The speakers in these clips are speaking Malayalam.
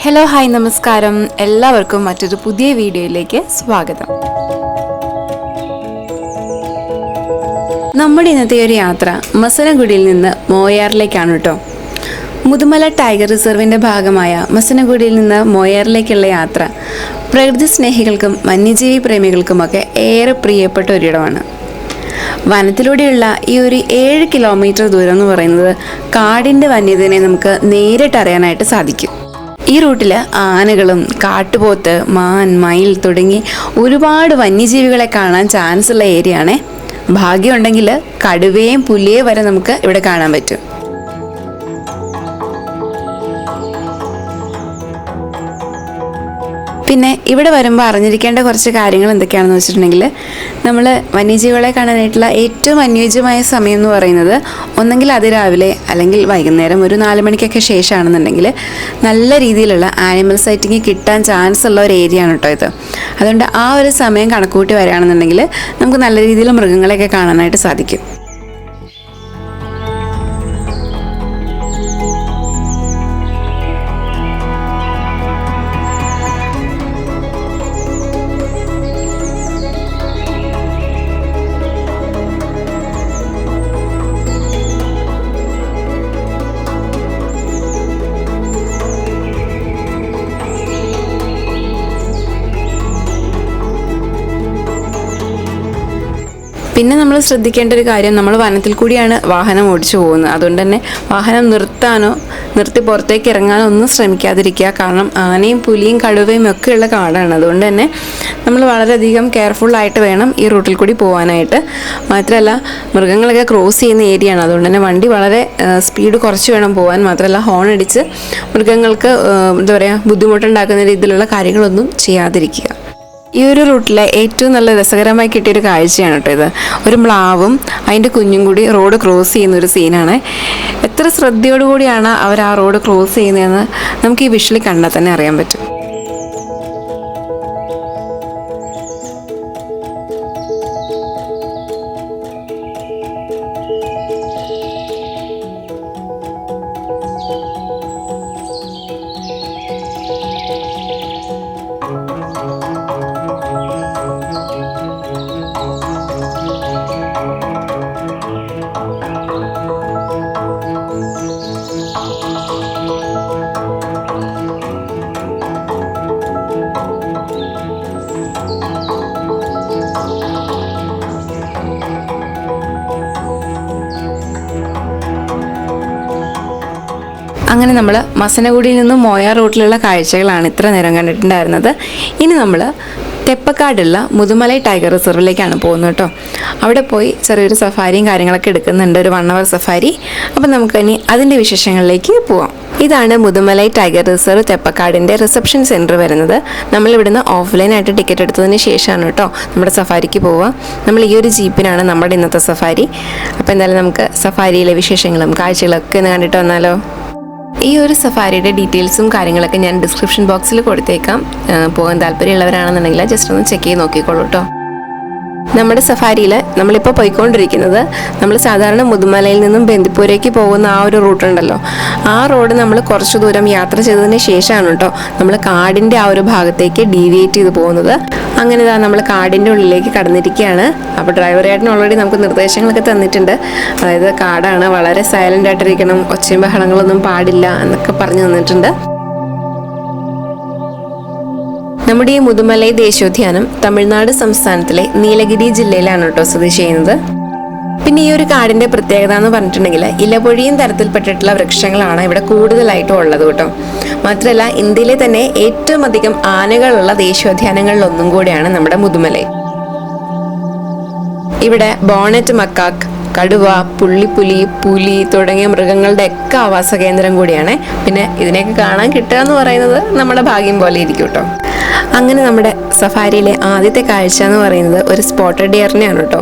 ഹലോ ഹായ് നമസ്കാരം. എല്ലാവർക്കും മറ്റൊരു പുതിയ വീഡിയോയിലേക്ക് സ്വാഗതം. നമ്മുടെ ഇന്നത്തെ ഒരു യാത്ര മസനഗുഡിയിൽ നിന്ന് മോയാറിലേക്കാണ് കേട്ടോ. മുതുമല ടൈഗർ റിസർവിൻ്റെ ഭാഗമായ മസനഗുഡിയിൽ നിന്ന് മോയാറിലേക്കുള്ള യാത്ര പ്രകൃതി സ്നേഹികൾക്കും വന്യജീവി പ്രേമികൾക്കുമൊക്കെ ഏറെ പ്രിയപ്പെട്ട ഒരിടമാണ്. വനത്തിലൂടെയുള്ള ഈ ഒരു 7 കിലോമീറ്റർ ദൂരം എന്ന് പറയുന്നത് കാടിൻ്റെ വന്യതയെ നമുക്ക് നേരിട്ടറിയാനായിട്ട് സാധിക്കും. ഈ റൂട്ടിൽ ആനകളും കാട്ടുപോത്ത്, മാൻ, മയിൽ തുടങ്ങി ഒരുപാട് വന്യജീവികളെ കാണാൻ ചാൻസ് ഉള്ള ഏരിയയാണേ. ഭാഗ്യമുണ്ടെങ്കിൽ കടുവയും പുലിയെ വരെ നമുക്ക് ഇവിടെ കാണാൻ പറ്റും. പിന്നെ ഇവിടെ വരുമ്പോൾ അറിഞ്ഞിരിക്കേണ്ട കുറച്ച് കാര്യങ്ങൾ എന്തൊക്കെയാണെന്ന് വെച്ചിട്ടുണ്ടെങ്കിൽ, നമ്മൾ വന്യജീവികളെ കാണാനായിട്ടുള്ള ഏറ്റവും അനുയോജ്യമായ സമയം എന്ന് പറയുന്നത് ഒന്നെങ്കിൽ അതിരാവിലെ അല്ലെങ്കിൽ വൈകുന്നേരം ഒരു 4 മണിക്കൊക്കെ ശേഷമാണെന്നുണ്ടെങ്കിൽ നല്ല രീതിയിലുള്ള ആനിമൽ സൈറ്റിങ് കിട്ടാൻ ചാൻസ് ഉള്ള ഒരു ഏരിയ ആണ് കേട്ടോ ഇത്. അതുകൊണ്ട് ആ ഒരു സമയം കണക്കൂട്ടി വരികയാണെന്നുണ്ടെങ്കിൽ നമുക്ക് നല്ല രീതിയിൽ മൃഗങ്ങളെയൊക്കെ കാണാനായിട്ട് സാധിക്കും. പിന്നെ നമ്മൾ ശ്രദ്ധിക്കേണ്ട ഒരു കാര്യം, നമ്മൾ വനത്തിൽ കൂടിയാണ് വാഹനം ഓടിച്ചു പോകുന്നത്. അതുകൊണ്ട് തന്നെ വാഹനം നിർത്തി പുറത്തേക്ക് ഇറങ്ങാനോ ഒന്നും ശ്രമിക്കാതിരിക്കുക. കാരണം ആനയും പുലിയും കടുവയും ഒക്കെ ഉള്ള കാടാണ്. അതുകൊണ്ട് തന്നെ നമ്മൾ വളരെയധികം കെയർഫുള്ളായിട്ട് വേണം ഈ റൂട്ടിൽ കൂടി പോകാനായിട്ട്. മാത്രമല്ല മൃഗങ്ങളൊക്കെ ക്രോസ് ചെയ്യുന്ന ഏരിയ ആണ്. അതുകൊണ്ട് തന്നെ വണ്ടി വളരെ സ്പീഡ് കുറച്ച് വേണം പോകാൻ. മാത്രമല്ല ഹോൺ അടിച്ച് മൃഗങ്ങൾക്ക് ബുദ്ധിമുട്ടുണ്ടാക്കുന്ന രീതിയിലുള്ള കാര്യങ്ങളൊന്നും ചെയ്യാതിരിക്കുക. ഈ ഒരു റൂട്ടിലെ ഏറ്റവും നല്ല രസകരമായി കിട്ടിയൊരു കാഴ്ചയാണ് കേട്ടോ ഇത്. ഒരു മ്ലാവും അതിൻ്റെ കുഞ്ഞും കൂടി റോഡ് ക്രോസ് ചെയ്യുന്ന ഒരു സീനാണ്. എത്ര ശ്രദ്ധയോടുകൂടിയാണ് അവർ ആ റോഡ് ക്രോസ് ചെയ്യുന്നതെന്ന് നമുക്ക് ഈ വിഷ്വലി കണ്ടാൽ തന്നെ അറിയാൻ പറ്റും. അങ്ങനെ നമ്മൾ മസനഗുഡിയിൽ നിന്നും മോയാർ റൂട്ടിലുള്ള കാഴ്ചകളാണ് ഇത്ര നേരം കണ്ടിട്ടുണ്ടായിരുന്നത്. ഇനി നമ്മൾ തെപ്പക്കാടുള്ള മുതുമലൈ ടൈഗർ റിസർവിലേക്കാണ് പോകുന്നത് കേട്ടോ. അവിടെ പോയി ചെറിയൊരു സഫാരിയും കാര്യങ്ങളൊക്കെ എടുക്കുന്നുണ്ട്, ഒരു 1 hour സഫാരി. അപ്പം നമുക്കിനി അതിൻ്റെ വിശേഷങ്ങളിലേക്ക് പോവാം. ഇതാണ് മുതുമലൈ ടൈഗർ റിസർവ് തെപ്പക്കാടിൻ്റെ റിസപ്ഷൻ സെൻറ്റർ വരുന്നത്. നമ്മളിവിടുന്ന് ഓഫ്ലൈനായിട്ട് ടിക്കറ്റ് എടുത്തതിന് ശേഷമാണ് കേട്ടോ നമ്മുടെ സഫാരിക്ക് പോവുക. നമ്മൾ ഈ ഒരു ജീപ്പിനാണ് നമ്മുടെ ഇന്നത്തെ സഫാരി. അപ്പോൾ എന്തായാലും നമുക്ക് സഫാരിയിലെ വിശേഷങ്ങളും കാഴ്ചകളൊക്കെ ഒന്ന് കണ്ടിട്ട് വന്നാലോ. ഈ ഒരു സഫാരിയുടെ ഡീറ്റെയിൽസും കാര്യങ്ങളൊക്കെ ഞാൻ ഡിസ്ക്രിപ്ഷൻ ബോക്സിൽ കൊടുത്തേക്കാം. പോകാൻ താല്പര്യമുള്ളവരാണെന്നുണ്ടെങ്കിൽ ജസ്റ്റ് ഒന്ന് ചെക്ക് ചെയ്ത് നോക്കിക്കോളൂ കേട്ടോ. നമ്മുടെ സഫാരിയിൽ നമ്മളിപ്പോൾ പോയിക്കൊണ്ടിരിക്കുന്നത്, നമ്മൾ സാധാരണ മുതുമലയിൽ നിന്നും ബന്ദിപ്പൂരേക്ക് പോകുന്ന ആ ഒരു റൂട്ടുണ്ടല്ലോ, ആ റോഡ് നമ്മൾ കുറച്ച് ദൂരം യാത്ര ചെയ്തതിന് ശേഷമാണ് കേട്ടോ നമ്മൾ കാടിൻ്റെ ആ ഒരു ഭാഗത്തേക്ക് ഡീവിയേറ്റ് ചെയ്ത് പോകുന്നത്. അങ്ങനെ നമ്മൾ കാടിൻ്റെ ഉള്ളിലേക്ക് കടന്നിരിക്കുകയാണ്. അപ്പോൾ ഡ്രൈവർ ചേട്ടൻ ഓൾറെഡി നമുക്ക് നിർദ്ദേശങ്ങളൊക്കെ തന്നിട്ടുണ്ട്. അതായത് കാടാണ്, വളരെ സൈലൻ്റ് ആയിട്ടിരിക്കണം, ഒച്ചയും ബഹളങ്ങളൊന്നും പാടില്ല എന്നൊക്കെ പറഞ്ഞു തന്നിട്ടുണ്ട്. നമ്മുടെ ഈ മുതുമലൈ ദേശീയോദ്യാനം തമിഴ്നാട് സംസ്ഥാനത്തിലെ നീലഗിരി ജില്ലയിലാണ് കേട്ടോ സ്ഥിതി ചെയ്യുന്നത്. പിന്നെ ഈ ഒരു കാടിന്റെ പ്രത്യേകത എന്ന് പറഞ്ഞിട്ടുണ്ടെങ്കിൽ ഇലപൊഴിയും തരത്തിൽപ്പെട്ടിട്ടുള്ള വൃക്ഷങ്ങളാണ് ഇവിടെ കൂടുതലായിട്ടും ഉള്ളത് കേട്ടോ. മാത്രമല്ല ഇന്ത്യയിലെ തന്നെ ഏറ്റവും അധികം ആനകളുള്ള ദേശീയോദ്യാനങ്ങളിൽ ഒന്നും കൂടിയാണ് നമ്മുടെ മുതുമലൈ. ഇവിടെ ബോണറ്റ് മക്കാക്ക്, കടുവ, പുള്ളിപ്പുലി, പുലി തുടങ്ങിയ മൃഗങ്ങളുടെ ഒക്കെ ആവാസ കേന്ദ്രം കൂടിയാണ്. പിന്നെ ഇതിനെയൊക്കെ കാണാൻ കിട്ടുക എന്ന് പറയുന്നത് നമ്മുടെ ഭാഗ്യം പോലെ ഇരിക്കും കേട്ടോ. അങ്ങനെ നമ്മുടെ സഫാരിയിലെ ആദ്യത്തെ കാഴ്ച എന്ന് പറയുന്നത് ഒരു സ്പോട്ടഡ് ഡിയറിനെയാണ് കേട്ടോ.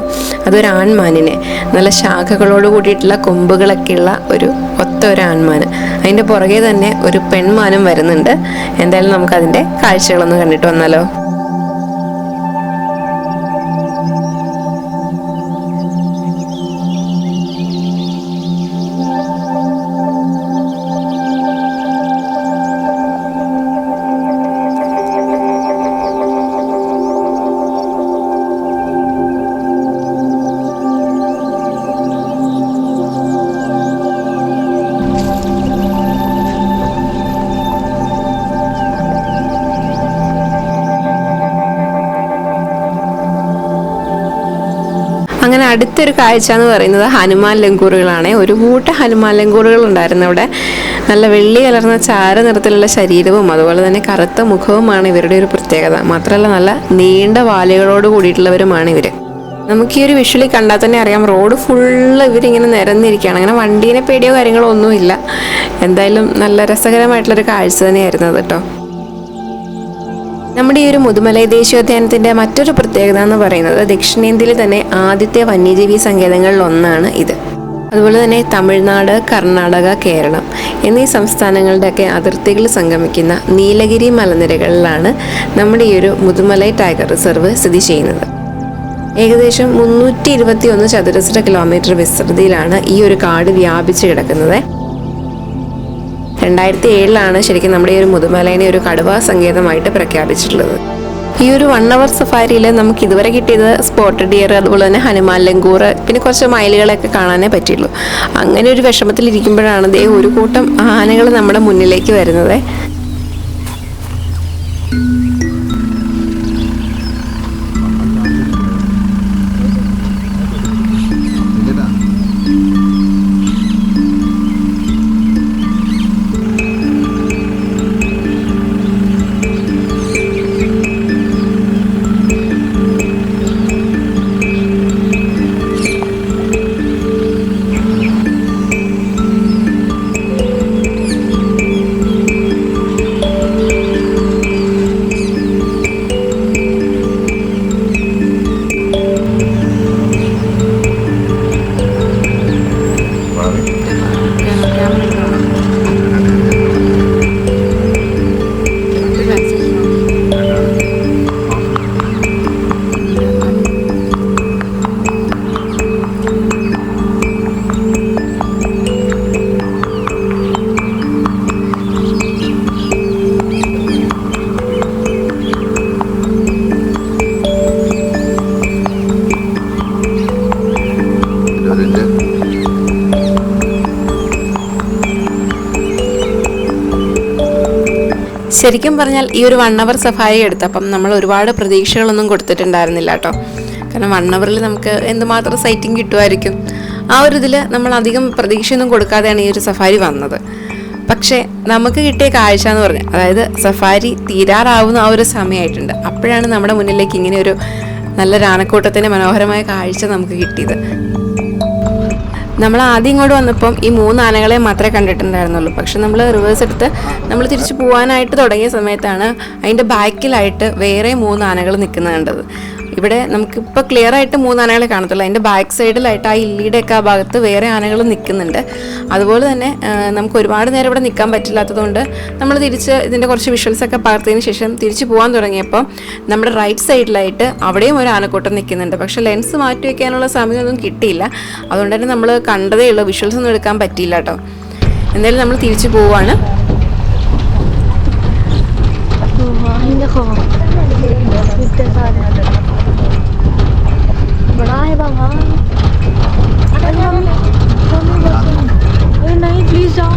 അതൊരു ആൺമാനിനെ, നല്ല ശാഖകളോട് കൂടിയിട്ടുള്ള കൊമ്പുകളൊക്കെയുള്ള ഒത്ത ഒരു ആൺമാന്. അതിൻ്റെ പുറകെ തന്നെ ഒരു പെൺമാനും വരുന്നുണ്ട്. എന്തായാലും നമുക്കതിൻ്റെ കാഴ്ചകളൊന്ന് കണ്ടിട്ട് വന്നാലോ. അടുത്തൊരു കാഴ്ച എന്ന് പറയുന്നത് ഹനുമാൻ ലങ്കൂറുകളാണ്. ഒരു കൂട്ടം ഹനുമാൻ ലങ്കൂറുകൾ ഉണ്ടായിരുന്നു അവിടെ. നല്ല വെള്ളി കലർന്ന ചാര നിറത്തിലുള്ള ശരീരവും അതുപോലെ തന്നെ കറുത്ത മുഖവുമാണ് ഇവരുടെ ഒരു പ്രത്യേകത. മാത്രമല്ല നല്ല നീണ്ട വാലുകളോട് കൂടിയിട്ടുള്ളവരുമാണ് ഇവർ. നമുക്ക് ഈ ഒരു വിഷ്വലി കണ്ടാൽ തന്നെ അറിയാം, റോഡ് ഫുള്ള് ഇവരിങ്ങനെ നിരന്നിരിക്കുകയാണ്. അങ്ങനെ വണ്ടീനെ പേടിയോ കാര്യങ്ങളോ ഒന്നുമില്ല. എന്തായാലും നല്ല രസകരമായിട്ടുള്ളൊരു കാഴ്ച തന്നെയായിരുന്നു അത് കേട്ടോ. നമ്മുടെ ഈ ഒരു മുതുമലൈ ദേശീയോദ്യാനത്തിൻ്റെ മറ്റൊരു പ്രത്യേകത എന്ന് പറയുന്നത് ദക്ഷിണേന്ത്യയിലെ തന്നെ ആദ്യത്തെ വന്യജീവി സങ്കേതങ്ങളിൽ ഒന്നാണ് ഇത്. അതുപോലെ തന്നെ തമിഴ്നാട്, കർണാടക, കേരളം എന്നീ സംസ്ഥാനങ്ങളുടെയൊക്കെ അതിർത്തികൾ സംഗമിക്കുന്ന നീലഗിരി മലനിരകളിലാണ് നമ്മുടെ ഈ ഒരു മുതുമലൈ ടൈഗർ റിസർവ് സ്ഥിതി ചെയ്യുന്നത്. ഏകദേശം 321 ചതുരശ്ര കിലോമീറ്റർ വിസ്തൃതിയിലാണ് ഈ ഒരു കാട് വ്യാപിച്ചു കിടക്കുന്നത്. 2007 ശരിക്കും നമ്മുടെ ഈ ഒരു മുതുമലൈനെ ഒരു കടുവാ സങ്കേതമായിട്ട് പ്രഖ്യാപിച്ചിട്ടുള്ളത്. ഈ ഒരു 1 hour സഫാരിയിൽ നമുക്ക് ഇതുവരെ കിട്ടിയത് സ്പോട്ടഡ് ഡിയർ, അതുപോലെ തന്നെ ഹനുമാൻ ലങ്കൂർ, പിന്നെ കുറച്ച് മയിലുകളൊക്കെ കാണാനേ പറ്റുള്ളൂ. അങ്ങനെ ഒരു വിഷമത്തിലിരിക്കുമ്പോഴാണ് ദേ ഒരു കൂട്ടം ആനകൾ നമ്മുടെ മുന്നിലേക്ക് വരുന്നത്. ശരിക്കും പറഞ്ഞാൽ ഈ ഒരു 1 hour സഫാരി എടുത്തപ്പം നമ്മൾ ഒരുപാട് പ്രതീക്ഷകളൊന്നും കൊടുത്തിട്ടുണ്ടായിരുന്നില്ല കേട്ടോ. കാരണം 1 hour നമുക്ക് എന്തുമാത്രം സൈറ്റിംഗ് കിട്ടുമായിരിക്കും, ആ ഒരു ഇതിൽ നമ്മൾ അധികം പ്രതീക്ഷയൊന്നും കൊടുക്കാതെയാണ് ഈ ഒരു സഫാരി വന്നത്. പക്ഷേ നമുക്ക് കിട്ടിയ കാഴ്ച എന്ന് പറഞ്ഞാൽ, അതായത് സഫാരി തീരാറാവുന്ന ആ ഒരു സമയമായിട്ടുണ്ട്. അപ്പോഴാണ് നമ്മുടെ മുന്നിലേക്ക് ഇങ്ങനെ ഒരു നല്ലൊരു ആനക്കൂട്ടത്തിൻ്റെ മനോഹരമായ കാഴ്ച നമുക്ക് കിട്ടിയത്. നമ്മൾ ആദ്യം ഇങ്ങോട്ട് വന്നപ്പം ഈ 3 ആനകളെ മാത്രമേ കണ്ടിട്ടുണ്ടായിരുന്നുള്ളൂ. പക്ഷെ നമ്മൾ റിവേഴ്സ് എടുത്ത് നമ്മൾ തിരിച്ച് പോകാനായിട്ട് തുടങ്ങിയ സമയത്താണ് അതിൻ്റെ ബാക്കിലായിട്ട് വേറെ 3 ആനകൾ നിൽക്കുന്നത് കണ്ടത്. ഇവിടെ നമുക്കിപ്പോൾ ക്ലിയർ ആയിട്ട് 3 ആനകളെ കാണത്തുള്ളൂ. അതിൻ്റെ ബാക്ക് സൈഡിലായിട്ട് ആ ഇല്ലിയുടെയൊക്കെ ആ ഭാഗത്ത് വേറെ ആനകൾ നിൽക്കുന്നുണ്ട്. അതുപോലെ തന്നെ നമുക്ക് ഒരുപാട് നേരം ഇവിടെ നിൽക്കാൻ പറ്റില്ലാത്തതുകൊണ്ട് നമ്മൾ തിരിച്ച് ഇതിൻ്റെ കുറച്ച് വിഷ്വൽസൊക്കെ പകർത്തിയതിന് ശേഷം തിരിച്ച് പോകാൻ തുടങ്ങിയപ്പോൾ നമ്മുടെ റൈറ്റ് സൈഡിലായിട്ട് അവിടെയും ഒരു ആനക്കൂട്ടം നിൽക്കുന്നുണ്ട്. പക്ഷേ ലെൻസ് മാറ്റി വയ്ക്കാനുള്ള സമയമൊന്നും കിട്ടിയില്ല. അതുകൊണ്ട് തന്നെ നമ്മൾ കണ്ടതേ ഉള്ളൂ, വിഷ്വൽസ് ഒന്നും എടുക്കാൻ പറ്റിയില്ല കേട്ടോ. എന്തായാലും നമ്മൾ തിരിച്ച് പോവാണ്. बड़ा है बाबा, अरे नहीं प्लीज जाओ.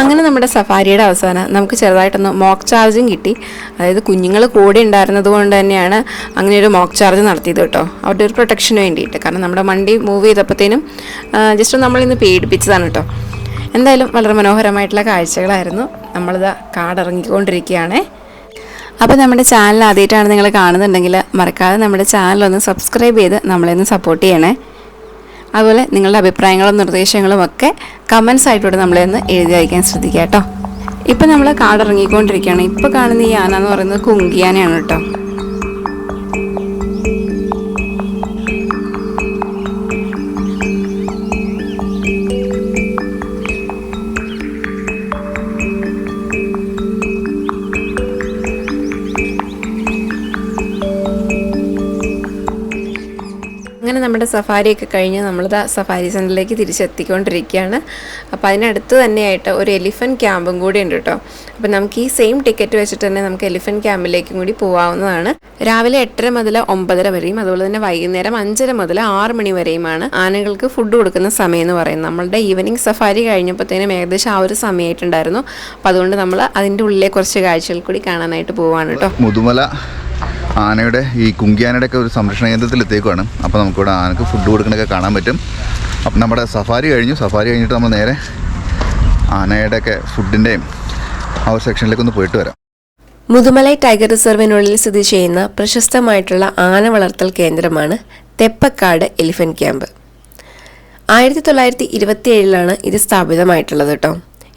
അങ്ങനെ നമ്മുടെ സഫാരിയുടെ അവസാനം നമുക്ക് ചെറുതായിട്ടൊന്ന് മോക്ക് ചാർജും കിട്ടി. അതായത് കുഞ്ഞുങ്ങൾ കൂടെ ഉണ്ടായിരുന്നത് കൊണ്ട് തന്നെയാണ് അങ്ങനെ ഒരു മോക്ക് ചാർജ് നടത്തിയത് കേട്ടോ, അവരുടെ ഒരു പ്രൊട്ടക്ഷന് വേണ്ടിയിട്ട്. കാരണം നമ്മുടെ വണ്ടി മൂവ് ചെയ്തപ്പോഴത്തേനും ജസ്റ്റ് നമ്മളിന്ന് പേടിപ്പിച്ചതാണ് കേട്ടോ. എന്തായാലും വളരെ മനോഹരമായിട്ടുള്ള കാഴ്ചകളായിരുന്നു. നമ്മളിത് കാടിറങ്ങിക്കൊണ്ടിരിക്കുകയാണേ. അപ്പോൾ നമ്മുടെ ചാനൽ ആദ്യമായിട്ടാണ് നിങ്ങൾ കാണുന്നുണ്ടെങ്കിൽ മറക്കാതെ നമ്മുടെ ചാനലൊന്ന് സബ്സ്ക്രൈബ് ചെയ്ത് നമ്മളെയൊന്ന് സപ്പോർട്ട് ചെയ്യണേ. അതുപോലെ നിങ്ങളുടെ അഭിപ്രായങ്ങളും നിർദ്ദേശങ്ങളും ഒക്കെ കമൻസ് ആയിട്ടൂടെ നമ്മളെയൊന്ന് എഴുതി അയക്കാൻ ശ്രദ്ധിക്കുക കേട്ടോ. ഇപ്പം നമ്മൾ കാടിറങ്ങിക്കൊണ്ടിരിക്കുകയാണ്. ഇപ്പോൾ കാണുന്ന ഈ ആന എന്ന് പറയുന്നത് കുങ്കിയാനയാണ് കേട്ടോ. അങ്ങനെ നമ്മുടെ സഫാരിയൊക്കെ കഴിഞ്ഞ് നമ്മളിതാ സഫാരി സെൻറ്ററിലേക്ക് തിരിച്ചെത്തിക്കൊണ്ടിരിക്കുകയാണ്. അപ്പോൾ അതിനടുത്ത് തന്നെയായിട്ട് ഒരു എലിഫൻറ്റ് ക്യാമ്പും കൂടി ഉണ്ട് കേട്ടോ. അപ്പോൾ നമുക്ക് ഈ സെയിം ടിക്കറ്റ് വെച്ചിട്ട് തന്നെ നമുക്ക് എലിഫൻറ്റ് ക്യാമ്പിലേക്കും കൂടി പോകാവുന്നതാണ്. രാവിലെ 8:30 മുതൽ 9:30 വരെയും അതുപോലെ തന്നെ വൈകുന്നേരം 5:30 മുതൽ 6 മണി വരെയുമാണ് ആനകൾക്ക് ഫുഡ് കൊടുക്കുന്ന സമയം എന്ന് പറയുന്നത്. നമ്മളുടെ ഈവനിങ് സഫാരി കഴിഞ്ഞപ്പോഴത്തേനും ഏകദേശം ആ ഒരു സമയമായിട്ടുണ്ടായിരുന്നു. അപ്പോൾ അതുകൊണ്ട് നമ്മൾ അതിൻ്റെ ഉള്ളിലെ കുറച്ച് കാഴ്ചകൾ കൂടി കാണാനായിട്ട് പോവാണ് കേട്ടോ. മുതുമല ആനയുടെ ഈ കുങ്കിയാനയുടെ ഒക്കെ ഒരു സംരക്ഷണ കേന്ദ്രത്തിൽ എത്തിയേക്കുവാണ്. അപ്പോൾ നമുക്കിവിടെ ആനക്ക് ഫുഡ് കൊടുക്കണൊക്കെ കാണാൻ പറ്റും. അപ്പം നമ്മുടെ സഫാരി കഴിഞ്ഞിട്ട് നമ്മൾ നേരെ ആനയുടെ ഒക്കെ ഫുഡിൻ്റെയും ആ ഒരു സെക്ഷനിലേക്ക് ഒന്ന് പോയിട്ട് വരാം. മുതുമലൈ ടൈഗർ റിസർവിനുള്ളിൽ സ്ഥിതി ചെയ്യുന്ന പ്രശസ്തമായിട്ടുള്ള ആന വളർത്തൽ കേന്ദ്രമാണ് തെപ്പക്കാട് എലിഫൻറ്റ് ക്യാമ്പ്. 1927 ഇത് സ്ഥാപിതമായിട്ടുള്ളത് കേട്ടോ.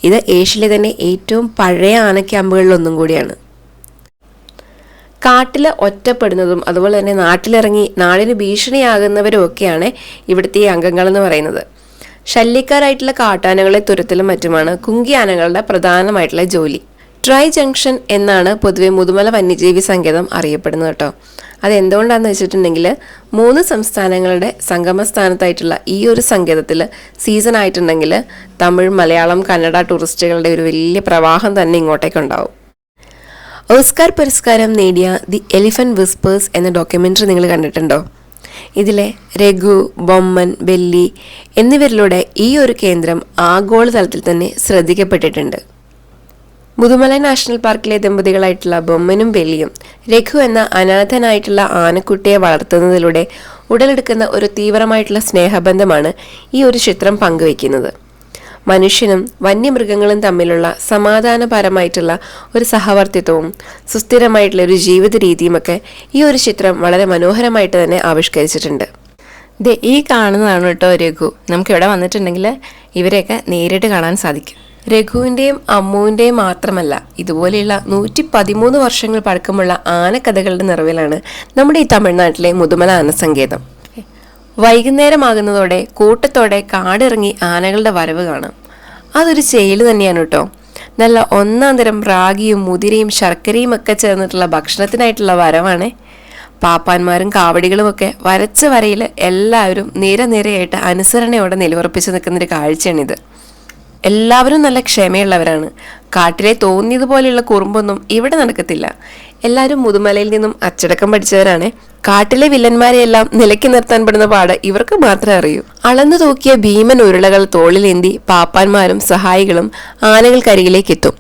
ഇത് ഏഷ്യയിലെ തന്നെ ഏറ്റവും പഴയ ആന ക്യാമ്പുകളിലൊന്നും കൂടിയാണ്. കാട്ടിൽ ഒറ്റപ്പെടുന്നതും അതുപോലെ തന്നെ നാട്ടിലിറങ്ങി നാടിന് ഭീഷണിയാകുന്നവരും ഒക്കെയാണ് ഇവിടുത്തെ ഈ അംഗങ്ങളെന്ന് പറയുന്നത്. ശല്യക്കാരായിട്ടുള്ള കാട്ടാനകളെ തുരത്തലും മറ്റുമാണ് കുങ്കി ആനകളുടെ പ്രധാനമായിട്ടുള്ള ജോലി. ട്രൈ ജംഗ്ഷൻ എന്നാണ് പൊതുവെ മുതുമല വന്യജീവി സങ്കേതം അറിയപ്പെടുന്നത് കേട്ടോ. അതെന്തുകൊണ്ടാണെന്ന് വെച്ചിട്ടുണ്ടെങ്കിൽ 3 സംസ്ഥാനങ്ങളുടെ സംഗമസ്ഥാനത്തായിട്ടുള്ള ഈ ഒരു സങ്കേതത്തിൽ സീസൺ ആയിട്ടുണ്ടെങ്കിൽ തമിഴ്, മലയാളം, കന്നഡ ടൂറിസ്റ്റുകളുടെ ഒരു വലിയ പ്രവാഹം തന്നെ ഇങ്ങോട്ടേക്കുണ്ടാവും. ഓസ്കാർ പുരസ്കാരം നേടിയ ദി എലിഫൻറ്റ് വിസ്പേഴ്സ് എന്ന ഡോക്യുമെൻ്ററി നിങ്ങൾ കണ്ടിട്ടുണ്ടോ? ഇതിലെ രഘു, ബൊമ്മൻ, ബെല്ലി എന്നിവരിലൂടെ ഈ ഒരു കേന്ദ്രം ആഗോളതലത്തിൽ തന്നെ ശ്രദ്ധിക്കപ്പെട്ടിട്ടുണ്ട്. മുതുമല നാഷണൽ പാർക്കിലെ ദമ്പതികളായിട്ടുള്ള ബൊമ്മനും ബെല്ലിയും രഘു എന്ന അനാഥനായിട്ടുള്ള ആനക്കുട്ടിയെ വളർത്തുന്നതിലൂടെ ഉടലെടുക്കുന്ന ഒരു തീവ്രമായിട്ടുള്ള സ്നേഹബന്ധമാണ് ഈ ഒരു ചിത്രം പങ്കുവയ്ക്കുന്നത്. മനുഷ്യനും വന്യമൃഗങ്ങളും തമ്മിലുള്ള സമാധാനപരമായിട്ടുള്ള ഒരു സഹവർത്തിത്വവും സുസ്ഥിരമായിട്ടുള്ള ഒരു ജീവിത രീതിയുമൊക്കെ ഈ ഒരു ചിത്രം വളരെ മനോഹരമായിട്ട് തന്നെ ആവിഷ്കരിച്ചിട്ടുണ്ട്. ഈ കാണുന്നതാണ് കേട്ടോ രഘു. നമുക്കിവിടെ വന്നിട്ടുണ്ടെങ്കിൽ ഇവരെയൊക്കെ നേരിട്ട് കാണാൻ സാധിക്കും. രഘുവിൻ്റെയും അമ്മുവിൻ്റെയും മാത്രമല്ല, ഇതുപോലെയുള്ള 113 വർഷങ്ങൾ പഴക്കമുള്ള ആനക്കഥകളുടെ നിറവിലാണ് നമ്മുടെ ഈ തമിഴ്നാട്ടിലെ മുതുമല ആനസങ്കേതം. വൈകുന്നേരമാകുന്നതോടെ കൂട്ടത്തോടെ കാടിറങ്ങി ആനകളുടെ വരവ് കാണാം. അതൊരു ചെയ്യൽ തന്നെയാണ് കേട്ടോ. നല്ല ഒന്നാം തരം റാഗിയും മുതിരയും ശർക്കരയും ഒക്കെ ചേർന്നിട്ടുള്ള ഭക്ഷണത്തിനായിട്ടുള്ള വരവാണ്. പാപ്പാന്മാരും കാവടികളുമൊക്കെ വരച്ച വരയിൽ എല്ലാവരും നിരയായിട്ട് അനുസരണയോടെ നിലയുറപ്പിച്ച് നിൽക്കുന്നൊരു കാഴ്ചയാണിത്. എല്ലാവരും നല്ല ക്ഷമയുള്ളവരാണ്. കാട്ടിലെ തോന്നിയതുപോലെയുള്ള കുറുമ്പൊന്നും ഇവിടെ നടക്കത്തില്ല. എല്ലാവരും മുതുമലയിൽ നിന്നും അച്ചടക്കം പഠിച്ചവരാണ്. കാട്ടിലെ വില്ലന്മാരെയെല്ലാം നിലയ്ക്ക് നിർത്താൻ പെടുന്ന പാട് ഇവർക്ക് മാത്രമേ അറിയൂ. അളന്നു തൂക്കിയ ഭീമൻ ഉരുളകൾ തോളിലേന്തി പാപ്പാന്മാരും സഹായികളും ആനകൾക്കരികിലേക്ക് എത്തും.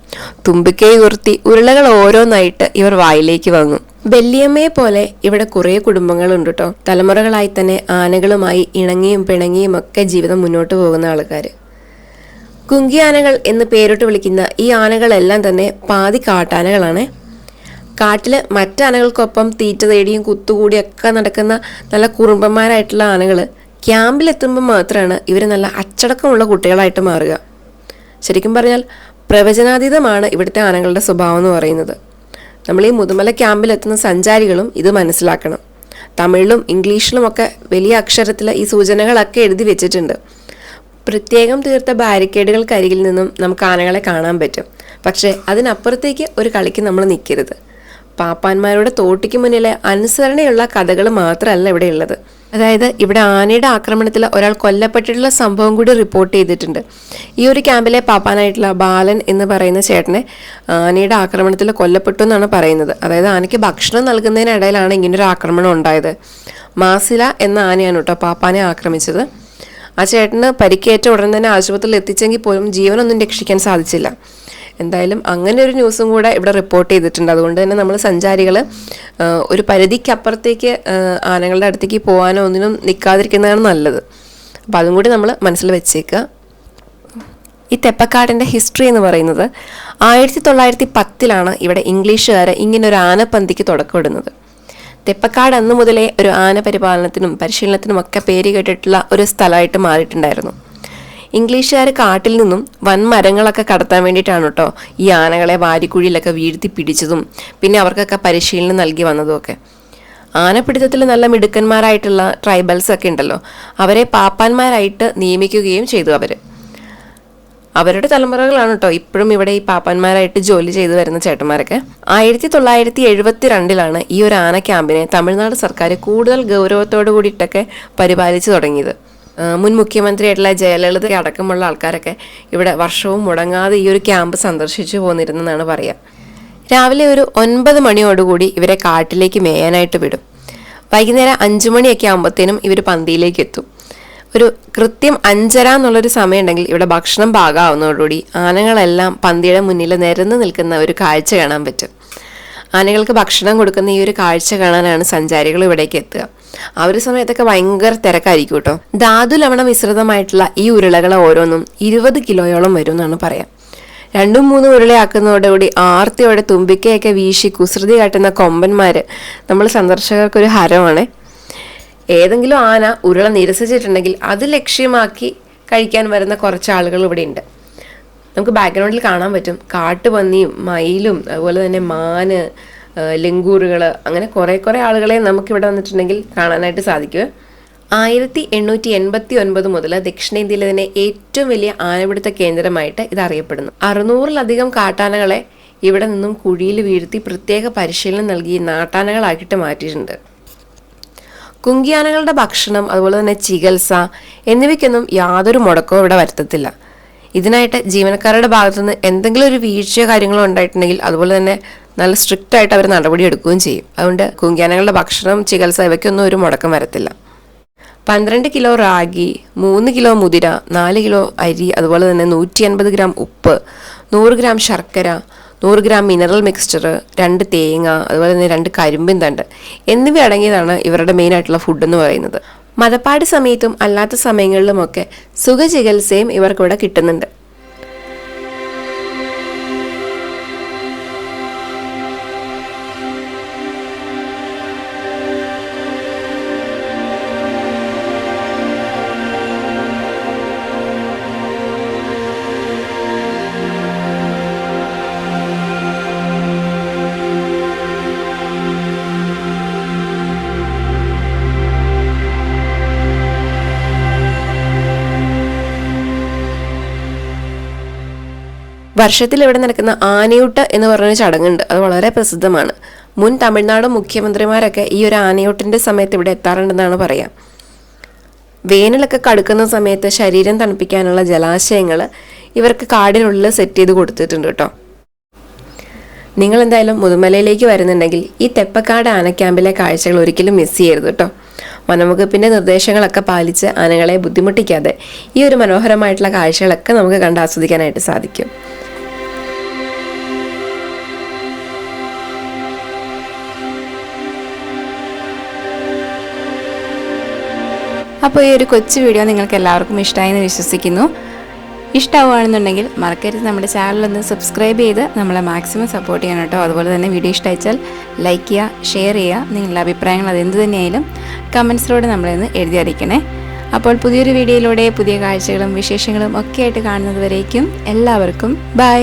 തുമ്പിക്കൈ ഉയർത്തി ഉരുളകൾ ഓരോന്നായിട്ട് ഇവർ വായിലേക്ക് വാങ്ങും. ബെല്ലിയമ്മയെ പോലെ ഇവിടെ കുറേ കുടുംബങ്ങളുണ്ട് കേട്ടോ. തലമുറകളായി തന്നെ ആനകളുമായി ഇണങ്ങിയും പിണങ്ങിയും ഒക്കെ ജീവിതം മുന്നോട്ട് പോകുന്ന ആൾക്കാർ. കുങ്കി ആനകൾ എന്ന് പേരിട്ട് വിളിക്കുന്ന ഈ ആനകളെല്ലാം തന്നെ പാതി കാട്ടാനകളാണ്. കാട്ടിൽ മറ്റാനകൾക്കൊപ്പം തീറ്റ തേടിയും കുത്തുകൂടിയൊക്കെ നടക്കുന്ന നല്ല കുറുമ്പന്മാരായിട്ടുള്ള ആനകൾ ക്യാമ്പിലെത്തുമ്പോൾ മാത്രമാണ് ഇവർ നല്ല അച്ചടക്കമുള്ള കുട്ടികളായിട്ട് മാറുക. ശരിക്കും പറഞ്ഞാൽ പ്രവചനാതീതമാണ് ഇവിടുത്തെ ആനകളുടെ സ്വഭാവം എന്ന് പറയുന്നത്. നമ്മൾ ഈ മുതുമല ക്യാമ്പിലെത്തുന്ന സഞ്ചാരികളും ഇത് മനസ്സിലാക്കണം. തമിഴിലും ഇംഗ്ലീഷിലും ഒക്കെ വലിയ അക്ഷരത്തിൽ ഈ സൂചനകളൊക്കെ എഴുതി വെച്ചിട്ടുണ്ട്. പ്രത്യേകം തീർത്ത ബാരിക്കേഡുകൾക്കരികിൽ നിന്നും നമുക്ക് ആനകളെ കാണാൻ പറ്റും. പക്ഷേ അതിനപ്പുറത്തേക്ക് ഒരു കളിക്ക് നമ്മൾ നിൽക്കരുത്. പാപ്പാന്മാരുടെ തോട്ടിക്ക് മുന്നിലെ അനുസരണയുള്ള കഥകൾ മാത്രമല്ല ഇവിടെ ഉള്ളത്. അതായത് ഇവിടെ ആനയുടെ ആക്രമണത്തിൽ ഒരാൾ കൊല്ലപ്പെട്ടിട്ടുള്ള സംഭവം കൂടി റിപ്പോർട്ട് ചെയ്തിട്ടുണ്ട്. ഈ ഒരു ക്യാമ്പിലെ പാപ്പാനായിട്ടുള്ള ബാലൻ എന്ന് പറയുന്ന ചേട്ടനെ ആനയുടെ ആക്രമണത്തിൽ കൊല്ലപ്പെട്ടു എന്നാണ് പറയുന്നത്. അതായത് ആനയ്ക്ക് ഭക്ഷണം നൽകുന്നതിനിടയിലാണ് ഇങ്ങനൊരു ആക്രമണം ഉണ്ടായത്. മാസില എന്ന ആനയാണ് കേട്ടോ പാപ്പാനെ ആക്രമിച്ചത്. ആ ചേട്ടന് പരിക്കേറ്റ ഉടൻ തന്നെ ആശുപത്രിയിൽ എത്തിച്ചെങ്കിൽ പോലും ജീവനൊന്നും രക്ഷിക്കാൻ സാധിച്ചില്ല. എന്തായാലും അങ്ങനെ ഒരു ന്യൂസും കൂടെ ഇവിടെ റിപ്പോർട്ട് ചെയ്തിട്ടുണ്ട്. അതുകൊണ്ട് തന്നെ നമ്മൾ സഞ്ചാരികൾ ഒരു പരിധിക്കപ്പുറത്തേക്ക് ആനകളുടെ അടുത്തേക്ക് പോകാനോ ഒന്നിനും നിൽക്കാതിരിക്കുന്നതാണ് നല്ലത്. അപ്പം അതും കൂടി നമ്മൾ മനസ്സിൽ വെച്ചേക്കുക. ഈ തെപ്പക്കാടിൻ്റെ ഹിസ്റ്ററി എന്ന് പറയുന്നത് 1910 ഇവിടെ ഇംഗ്ലീഷുകാർ ഇങ്ങനൊരു ആനപ്പന്തിക്ക് തുടക്കമിടുന്നത്. തെപ്പക്കാട് അന്ന് മുതലേ ഒരു ആന പരിപാലനത്തിനും പരിശീലനത്തിനും ഒക്കെ പേര് കേട്ടിട്ടുള്ള ഒരു സ്ഥലമായിട്ട് മാറിയിട്ടുണ്ടായിരുന്നു. ഇംഗ്ലീഷുകാർ കാട്ടിൽ നിന്നും വൻമരങ്ങളൊക്കെ കടത്താൻ വേണ്ടിയിട്ടാണ് കേട്ടോ ഈ ആനകളെ വാരിക്കുഴിയിലൊക്കെ വീഴ്ത്തി പിടിച്ചതും പിന്നെ അവർക്കൊക്കെ പരിശീലനം നൽകി വന്നതും ഒക്കെ. ആനപ്പിടുത്തത്തിൽ നല്ല മിടുക്കന്മാരായിട്ടുള്ള ട്രൈബൽസ് ഒക്കെ ഉണ്ടല്ലോ, അവരെ പാപ്പാന്മാരായിട്ട് നിയമിക്കുകയും ചെയ്തു അവർ. അവരുടെ തലമുറകളാണ് കേട്ടോ ഇപ്പോഴും ഇവിടെ ഈ പാപ്പാന്മാരായിട്ട് ജോലി ചെയ്തു വരുന്ന ചേട്ടന്മാരൊക്കെ. 1972 ഈ ഒരു ആന ക്യാമ്പിനെ തമിഴ്നാട് സർക്കാർ കൂടുതൽ ഗൗരവത്തോടു കൂടിയിട്ടൊക്കെ പരിപാലിച്ചു തുടങ്ങിയത്. മുൻ മുഖ്യമന്ത്രിയായിട്ടുള്ള ജയലളിത അടക്കമുള്ള ആൾക്കാരൊക്കെ ഇവിടെ വർഷവും മുടങ്ങാതെ ഈ ഒരു ക്യാമ്പ് സന്ദർശിച്ചു പോന്നിരുന്നെന്നാണ് പറയുക. രാവിലെ ഒരു 9 മണിയോടുകൂടി ഇവരെ കാട്ടിലേക്ക് മേയാനായിട്ട് വിടും. വൈകുന്നേരം 5 മണിയൊക്കെ ആകുമ്പോഴത്തേനും ഇവർ പന്തിയിലേക്ക് എത്തും. ഒരു കൃത്യം 5:30 എന്നുള്ളൊരു സമയം ഉണ്ടെങ്കിൽ ഇവിടെ ഭക്ഷണം പാകാവുന്നതോടുകൂടി ആനകളെല്ലാം പന്തിയുടെ മുന്നിൽ നിരന്ന് നിൽക്കുന്ന ഒരു കാഴ്ച കാണാൻ പറ്റും. ആനകൾക്ക് ഭക്ഷണം കൊടുക്കുന്ന ഈ ഒരു കാഴ്ച കാണാനാണ് സഞ്ചാരികൾ ഇവിടേക്ക് എത്തുക. ആ ഒരു സമയത്തൊക്കെ ഭയങ്കര തിരക്കായിരിക്കും കേട്ടോ. ധാതു ലവണ മിശ്രിതമായിട്ടുള്ള ഈ ഉരുളകൾ ഓരോന്നും 20 കിലോയോളം വരും എന്നാണ് പറയാം. 2-3 ഉരുളയാക്കുന്നതോടുകൂടി ആർത്തിയോടെ തുമ്പിക്കയൊക്കെ വീശി കുസൃതി കാട്ടുന്ന കൊമ്പന്മാര് നമ്മൾ സന്ദർശകർക്കൊരു ഹരമാണ്. ഏതെങ്കിലും ആന ഉരുള നിരസിച്ചിട്ടുണ്ടെങ്കിൽ അത് ലക്ഷ്യമാക്കി കഴിക്കാൻ വരുന്ന കുറച്ച് ആളുകൾ ഇവിടെ ഉണ്ട്. നമുക്ക് ബാക്ക്ഗ്രൗണ്ടിൽ കാണാൻ പറ്റും കാട്ടുപന്നിയും മയിലും അതുപോലെ തന്നെ മാന്, ലങ്കൂറുകൾ, അങ്ങനെ കുറേ ആളുകളെ നമുക്കിവിടെ വന്നിട്ടുണ്ടെങ്കിൽ കാണാനായിട്ട് സാധിക്കും. 1889 മുതൽ ദക്ഷിണേന്ത്യയിലെ തന്നെ ഏറ്റവും വലിയ ആനപിടുത്ത കേന്ദ്രമായിട്ട് ഇത് അറിയപ്പെടുന്നു. 600-ലധികം കാട്ടാനകളെ ഇവിടെ നിന്നും കുഴിയിൽ വീഴ്ത്തി പ്രത്യേക പരിശീലനം നൽകി നാട്ടാനകളാക്കിയിട്ട് മാറ്റിയിട്ടുണ്ട്. കുങ്കിയാനകളുടെ ഭക്ഷണം അതുപോലെ തന്നെ ചികിത്സ എന്നിവയ്ക്കൊന്നും യാതൊരു മുടക്കവും ഇവിടെ വരുത്തത്തില്ല. ഇതിനായിട്ട് ജീവനക്കാരുടെ ഭാഗത്തുനിന്ന് എന്തെങ്കിലും ഒരു വീഴ്ചയോ കാര്യങ്ങളോ ഉണ്ടായിട്ടുണ്ടെങ്കിൽ അതുപോലെ തന്നെ നല്ല സ്ട്രിക്റ്റ് ആയിട്ട് അവർ നടപടി എടുക്കുകയും ചെയ്യും. അതുകൊണ്ട് കുങ്കിയാനകളുടെ ഭക്ഷണം, ചികിത്സ ഇവയ്ക്കൊന്നും ഒരു മുടക്കം വരത്തില്ല. 12 കിലോ റാഗി, 3 കിലോ മുതിര, 4 കിലോ അരി, അതുപോലെ തന്നെ 150 ഗ്രാം ഉപ്പ്, 100 ഗ്രാം ശർക്കര, 100 ഗ്രാം മിനറൽ മിക്സ്ചർ, 2 തേങ്ങ, അതുപോലെ തന്നെ 2 കരിമ്പിൻ തണ്ട് എന്നിവ അടങ്ങിയതാണ് ഇവരുടെ മെയിൻ ആയിട്ടുള്ള ഫുഡ് എന്ന് പറയുന്നത്. മതപ്പാട് സമയത്തും അല്ലാത്ത സമയങ്ങളിലുമൊക്കെ സുഖചികിത്സയും ഇവർക്കിവിടെ കിട്ടുന്നുണ്ട്. വർഷത്തിൽ ഇവിടെ നടക്കുന്ന ആനയൂട്ട് എന്ന് പറഞ്ഞൊരു ചടങ്ങുണ്ട്. അത് വളരെ പ്രസിദ്ധമാണ്. മുൻ തമിഴ്നാട് മുഖ്യമന്ത്രിമാരൊക്കെ ഈ ഒരു ആനയൂട്ടിൻ്റെ സമയത്ത് ഇവിടെ എത്താറുണ്ടെന്നാണ് പറയാം. വേനലൊക്കെ കടുക്കുന്ന സമയത്ത് ശരീരം തണുപ്പിക്കാനുള്ള ജലാശയങ്ങൾ ഇവർക്ക് കാടിനുള്ളിൽ സെറ്റ് ചെയ്ത് കൊടുത്തിട്ടുണ്ട് കേട്ടോ. നിങ്ങൾ എന്തായാലും മുതുമലയിലേക്ക് വരുന്നുണ്ടെങ്കിൽ ഈ തെപ്പക്കാട് ആന ക്യാമ്പിലെ കാഴ്ചകൾ ഒരിക്കലും മിസ് ചെയ്യരുത് കേട്ടോ. വനംവകുപ്പിൻ്റെ നിർദ്ദേശങ്ങളൊക്കെ പാലിച്ച് ആനകളെ ബുദ്ധിമുട്ടിക്കാതെ ഈ ഒരു മനോഹരമായിട്ടുള്ള കാഴ്ചകളൊക്കെ നമുക്ക് കണ്ട് ആസ്വദിക്കാനായിട്ട് സാധിക്കും. അപ്പോൾ ഈ ഒരു കൊച്ചു വീഡിയോ നിങ്ങൾക്ക് എല്ലാവർക്കും ഇഷ്ടമായെന്ന് വിശ്വസിക്കുന്നു. ഇഷ്ടമാവുകയാണെന്നുണ്ടെങ്കിൽ മറക്കരുത് നമ്മുടെ ചാനലൊന്ന് സബ്സ്ക്രൈബ് ചെയ്ത് നമ്മളെ മാക്സിമം സപ്പോർട്ട് ചെയ്യണം കേട്ടോ. അതുപോലെ തന്നെ വീഡിയോ ഇഷ്ടമായാൽ ലൈക്ക് ചെയ്യുക, ഷെയർ ചെയ്യുക. നിങ്ങളുടെ അഭിപ്രായങ്ങൾ അതെന്ത് തന്നെയായാലും കമൻസിലൂടെ നമ്മളെന്ന് എഴുതി അറിയിക്കണേ. അപ്പോൾ പുതിയൊരു വീഡിയോയിലൂടെ പുതിയ കാഴ്ചകളും വിശേഷങ്ങളും ഒക്കെ ആയിട്ട് കാണുന്നത് വരേക്കും എല്ലാവർക്കും ബൈ.